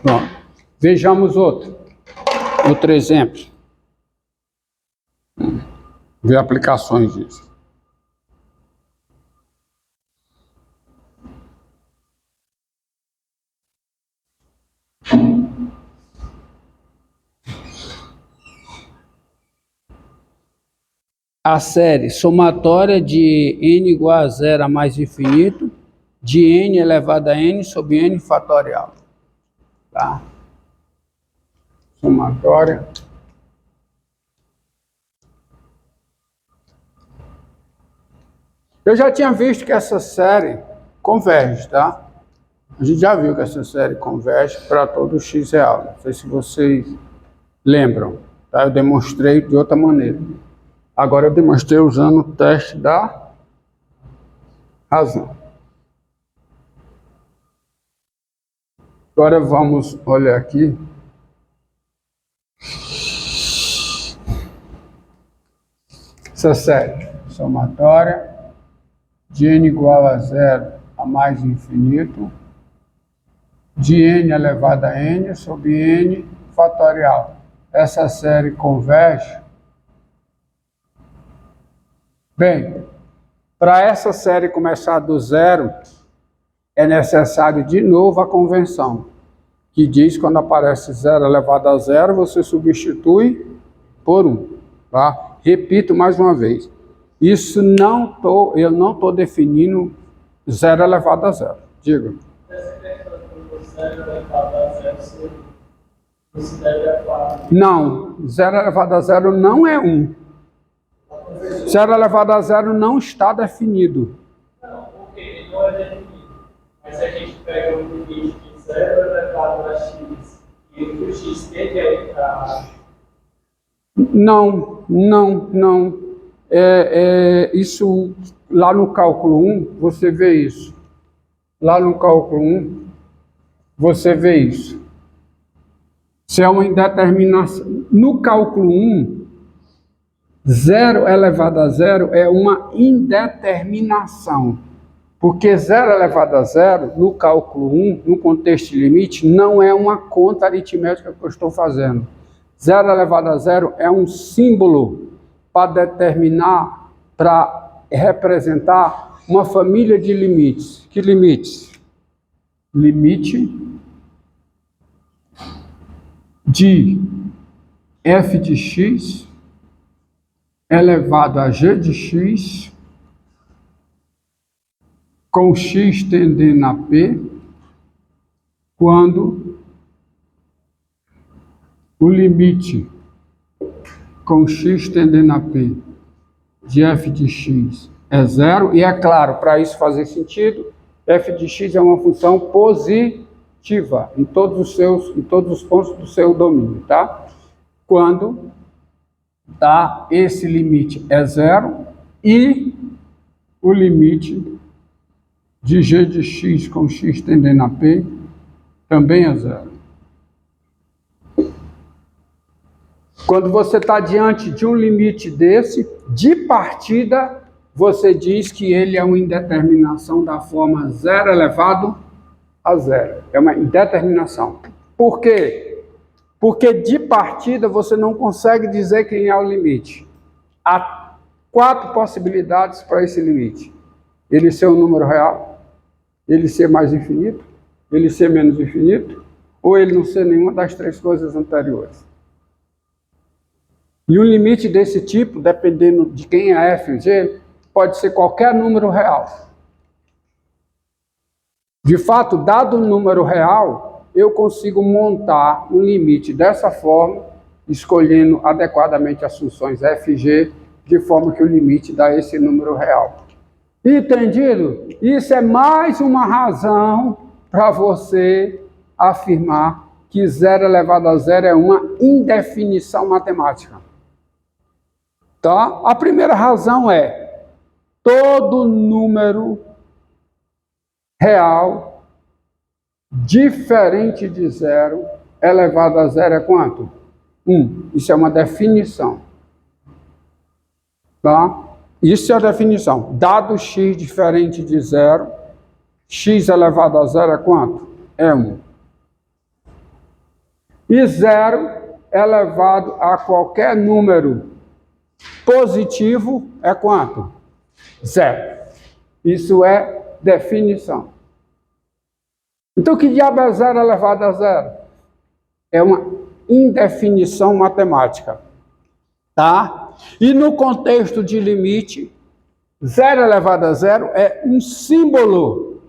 Pronto. Vejamos outro exemplo. Ver aplicações disso. A série somatória de n igual a zero a mais infinito de n elevado a n sobre n fatorial. Tá? Somatória. Eu já tinha visto que essa série converge, tá? A gente já viu que essa série converge para todo x real. Não sei se vocês lembram, tá? Eu demonstrei de outra maneira. Agora eu demonstrei usando o teste da razão. Agora vamos olhar aqui. Essa série somatória de n igual a zero a mais infinito de n elevado a n sobre n fatorial. Essa série converge. Bem, para essa série começar do zero, é necessário de novo a convenção, que diz que quando aparece zero elevado a zero, você substitui por 1. Tá? Repito mais uma vez, eu não estou definindo zero elevado a zero. Diga. Não, zero elevado a zero não é 1. Zero elevado a zero não está definido. Não, porque ele não é definido. Mas se a gente pega o limite de zero elevado a x e o x tende a entrar. Não. Isso lá no cálculo 1, você vê isso. Lá no cálculo 1, você vê isso. Se é uma indeterminação. No cálculo 1, zero elevado a zero é uma indeterminação. Porque zero elevado a zero, no cálculo 1, no contexto de limite, não é uma conta aritmética que eu estou fazendo. Zero elevado a zero é um símbolo para determinar, para representar uma família de limites. Que limites? Limite de f de x elevado a g de x com x tendendo a p, quando o limite com x tendendo a p de f de x é zero, e é claro, para isso fazer sentido, f de x é uma função positiva em todos os pontos do seu domínio, tá? Quando esse limite é zero e o limite de g de x com x tendendo a p também é zero. Quando você está diante de um limite desse, de partida, você diz que ele é uma indeterminação da forma zero elevado a zero. É uma indeterminação. Por quê? Porque de partida você não consegue dizer quem é o limite. Há 4 possibilidades para esse limite. Ele ser um número real, ele ser mais infinito, ele ser menos infinito, ou ele não ser nenhuma das 3 coisas anteriores. E um limite desse tipo, dependendo de quem é f ou g, pode ser qualquer número real. De fato, dado um número real, eu consigo montar um limite dessa forma, escolhendo adequadamente as funções f e g, de forma que o limite dá esse número real. Entendido? Isso é mais uma razão para você afirmar que zero elevado a zero é uma indefinição matemática. Tá? A primeira razão é todo número real diferente de zero elevado a zero é quanto? 1. Isso é uma definição. Tá? Isso é a definição. Dado x diferente de zero, x elevado a zero é quanto? É 1. E 0 elevado a qualquer número positivo é quanto? 0. Isso é definição. Então, que diabo é 0 elevado a 0? É uma indefinição matemática. Tá? E no contexto de limite, 0 elevado a 0 é um símbolo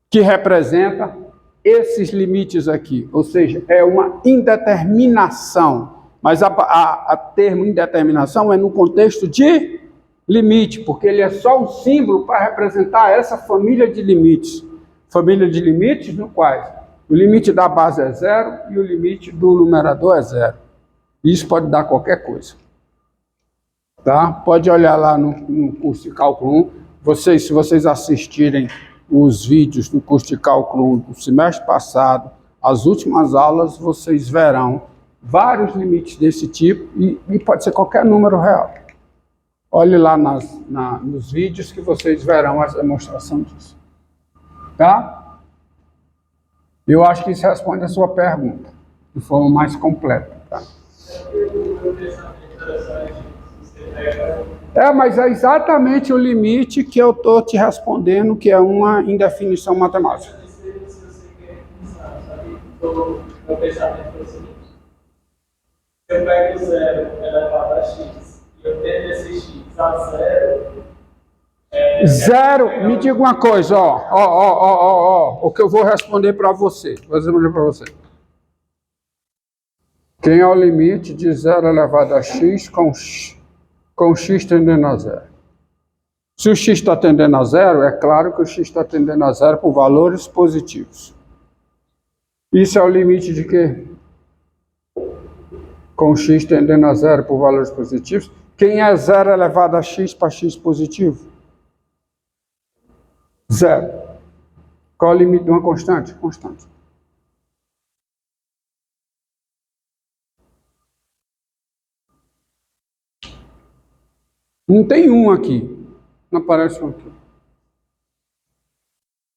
que representa esses limites aqui. Ou seja, é uma indeterminação. Mas a termo indeterminação é no contexto de limite, porque ele é só um símbolo para representar essa família de limites. Família de limites no quais o limite da base é 0 e o limite do numerador é 0. Isso pode dar qualquer coisa. Tá? Pode olhar lá no curso de cálculo 1. Se vocês assistirem os vídeos do curso de cálculo 1 do semestre passado, as últimas aulas, vocês verão vários limites desse tipo e pode ser qualquer número real. Olhe lá nos vídeos que vocês verão a demonstração disso. Tá? Eu acho que isso responde a sua pergunta de forma mais completa. Tá? Mas é exatamente o limite que eu estou te respondendo, que é uma indefinição matemática. Meu pensamento é o seguinte: se eu pego 0 elevado a x e eu tendo esse x a 0... Me diga uma coisa, o que eu vou responder para você. Vou responder para você. Quem é o limite de 0 elevado a x com x tendendo a 0? Se o x está tendendo a 0, é claro que o x está tendendo a 0 por valores positivos. Isso é o limite de quê? Com x tendendo a 0 por valores positivos. Quem é 0 elevado a x para x positivo? 0. Qual é o limite de uma constante? Constante. Não tem um aqui. Não aparece um aqui.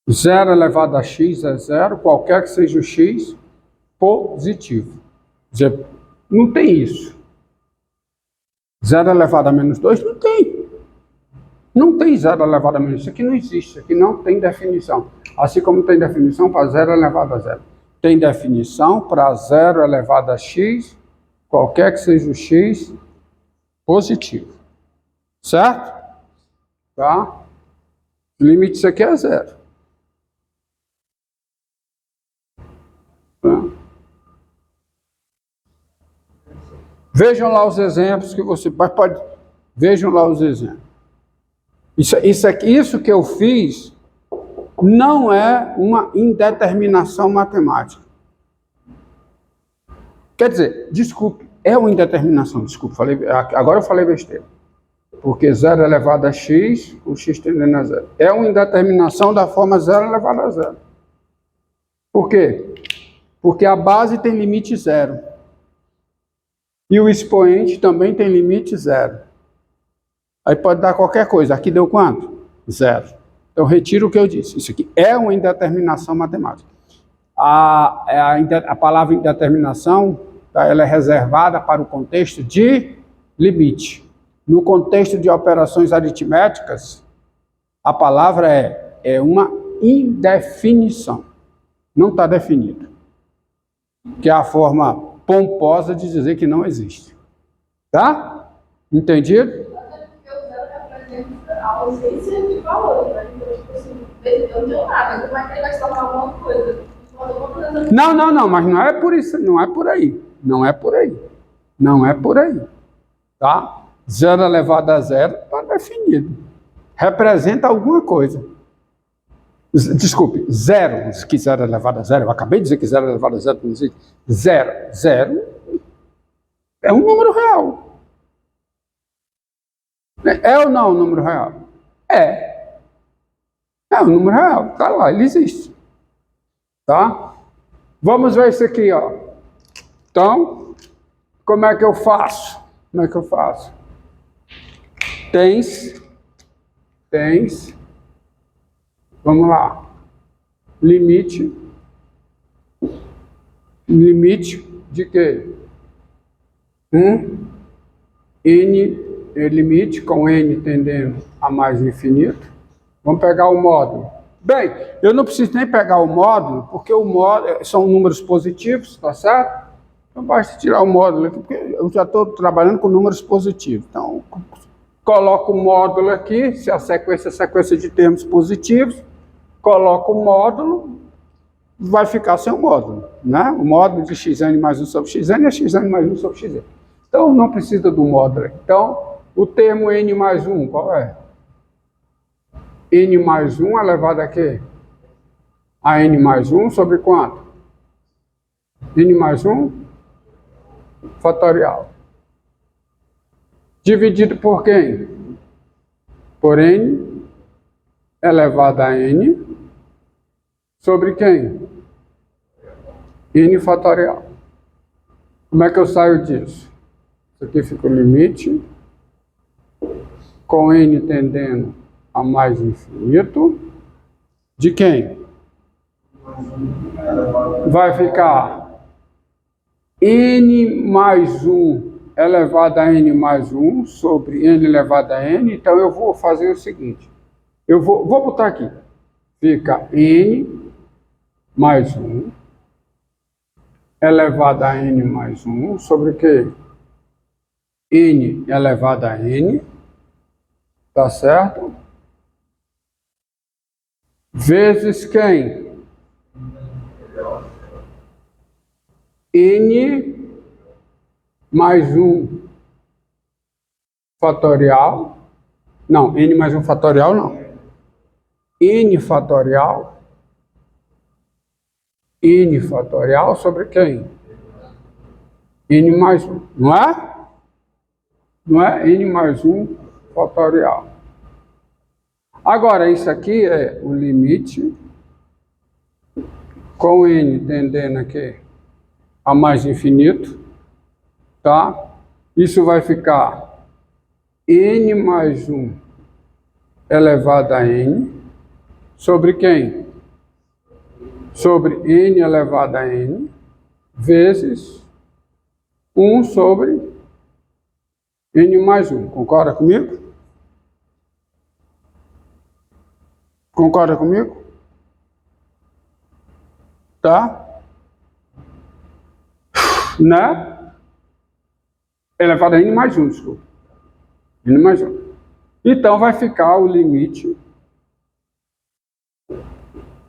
0 elevado a x é 0, qualquer que seja o x positivo. Quer dizer, não tem isso. 0 elevado a menos 2 não tem. Não tem 0 elevado a menos 2. Isso aqui não existe. Isso aqui não tem definição. Assim como tem definição para 0 elevado a 0. Tem definição para 0 elevado a x, qualquer que seja o x positivo. Certo? Tá? O limite disso aqui é 0. Tá? Vejam lá os exemplos que você pode. Vejam lá os exemplos. Isso que eu fiz não é uma indeterminação matemática. Quer dizer, desculpe, é uma indeterminação, desculpe, agora eu falei besteira. Porque 0 elevado a x, o x tendendo a 0. É uma indeterminação da forma 0 elevado a 0. Por quê? Porque a base tem limite 0. E o expoente também tem limite 0. Aí pode dar qualquer coisa. Aqui deu quanto? 0. Então retiro o que eu disse. Isso aqui é uma indeterminação matemática. A palavra indeterminação, tá, ela é reservada para o contexto de limite. No contexto de operações aritméticas, a palavra é uma indefinição. Não está definido. Que é a forma pomposa de dizer que não existe. Tá? Entendido? A ausência de valor, né? Então, tipo assim, eu não tenho nada, como é que ele vai se tornar alguma coisa? Não, mas não é por isso, não é por aí. Não é por aí. Não é por aí. Tá? 0 elevado a 0 está definido. Representa alguma coisa. Desculpe, 0, que 0 elevado a 0, eu acabei de dizer que 0 elevado a 0 não existe. 0 é um número real. É ou não um número real? É. É um número real, está lá, ele existe. Tá? Vamos ver isso aqui, ó. Então, como é que eu faço? Tens, vamos lá, limite limite de quê? N é limite com N tendendo a mais infinito. Vamos pegar o módulo. Bem, eu não preciso nem pegar o módulo, porque o módulo são números positivos, tá certo? Então basta tirar o módulo aqui, porque eu já estou trabalhando com números positivos. Então, coloco o módulo aqui, se a sequência é sequência de termos positivos, coloco o módulo, vai ficar sem o módulo, né? O módulo de xn mais 1 sobre xn é xn mais 1 sobre xn. Então, não precisa do módulo. Então, o termo n mais 1, qual é? N mais 1 elevado a quê? A n mais 1 sobre quanto? N mais 1 fatorial. Dividido por quem? Por n elevado a n sobre quem? N fatorial. Como é que eu saio disso? Isso aqui fica o limite com n tendendo a mais infinito de quem? Vai ficar n mais 1 elevado a n mais 1 sobre n elevado a n. Então eu vou fazer o seguinte, eu vou botar aqui, fica n mais 1 elevado a n mais 1 sobre o quê? N elevado a n, tá certo? Vezes quem? N mais 1 fatorial. Não, n mais 1 fatorial não. N fatorial. N fatorial sobre quem? N mais 1, não é? Não é? N mais 1 fatorial. Agora, isso aqui é o limite com n tendendo aqui a mais infinito, tá? Isso vai ficar n mais 1 elevado a n sobre quem? Sobre n elevado a n vezes 1 sobre n mais 1. Concorda comigo? Concorda comigo? Tá? Né? Elevado a n mais 1, desculpa. N mais 1. Então, vai ficar o limite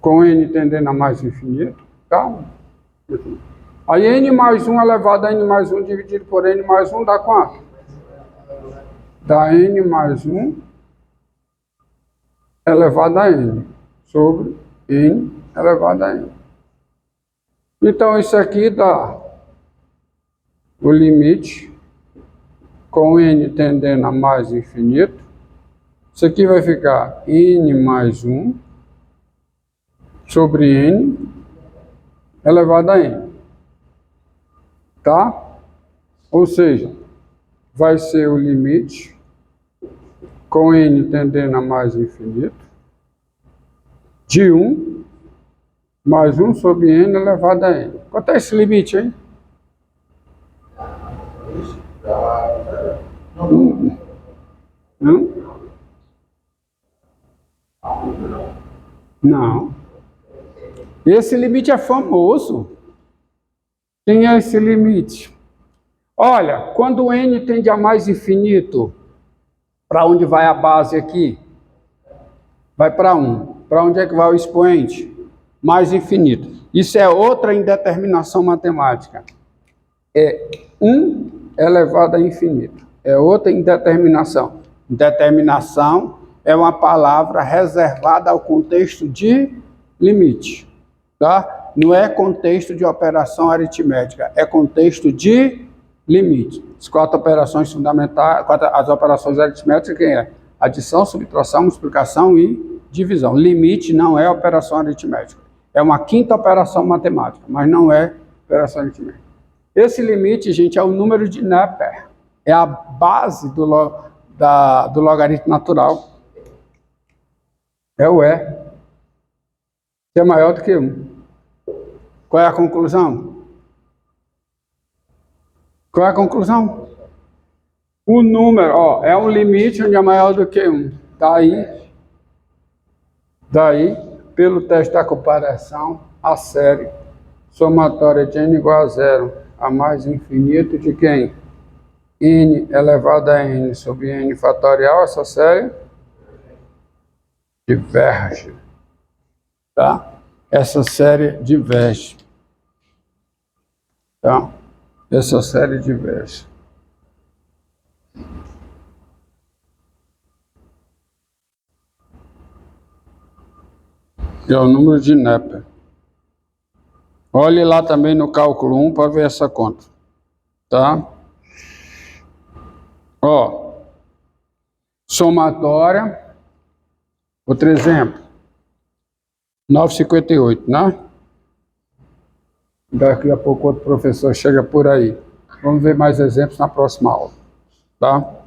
com n tendendo a mais infinito, tá? Aí, n mais 1 elevado a n mais 1 dividido por n mais 1 dá quanto? Dá n mais 1 elevado a n sobre n elevado a n. Então, isso aqui dá o limite com n tendendo a mais infinito. Isso aqui vai ficar n mais 1 sobre n elevado a n. Tá? Ou seja, vai ser o limite com n tendendo a mais infinito de 1 mais 1 sobre n elevado a n. Quanto é esse limite, hein? Não. Esse limite é famoso. Quem é esse limite? Olha, quando n tende a mais infinito, para onde vai a base aqui? Vai para 1. Para onde é que vai o expoente? Mais infinito. Isso é outra indeterminação matemática. É 1 elevado a infinito. É outra indeterminação. Determinação é uma palavra reservada ao contexto de limite, tá? Não é contexto de operação aritmética, é contexto de limite. As 4 operações fundamentais, as operações aritméticas, quem é? Adição, subtração, multiplicação e divisão. Limite não é operação aritmética. É uma 5ª operação matemática, mas não é operação aritmética. Esse limite, gente, é o número de Neper. É a base do logaritmo natural. É o E. Que é maior do que 1. Qual é a conclusão? Qual é a conclusão? O número, ó, é um limite onde é maior do que 1. Daí, pelo teste da comparação, a série somatória de n igual a 0 a mais infinito de quem? N elevado a n sobre n fatorial, essa série diverge. Tá? Essa série diverge. Tá? Essa série diverge. É o número de Neper. Olhe lá também no cálculo 1 para ver essa conta. Tá? Ó. Somatória. Outro exemplo. 9,58, né? Daqui a pouco outro professor chega por aí. Vamos ver mais exemplos na próxima aula. Tá?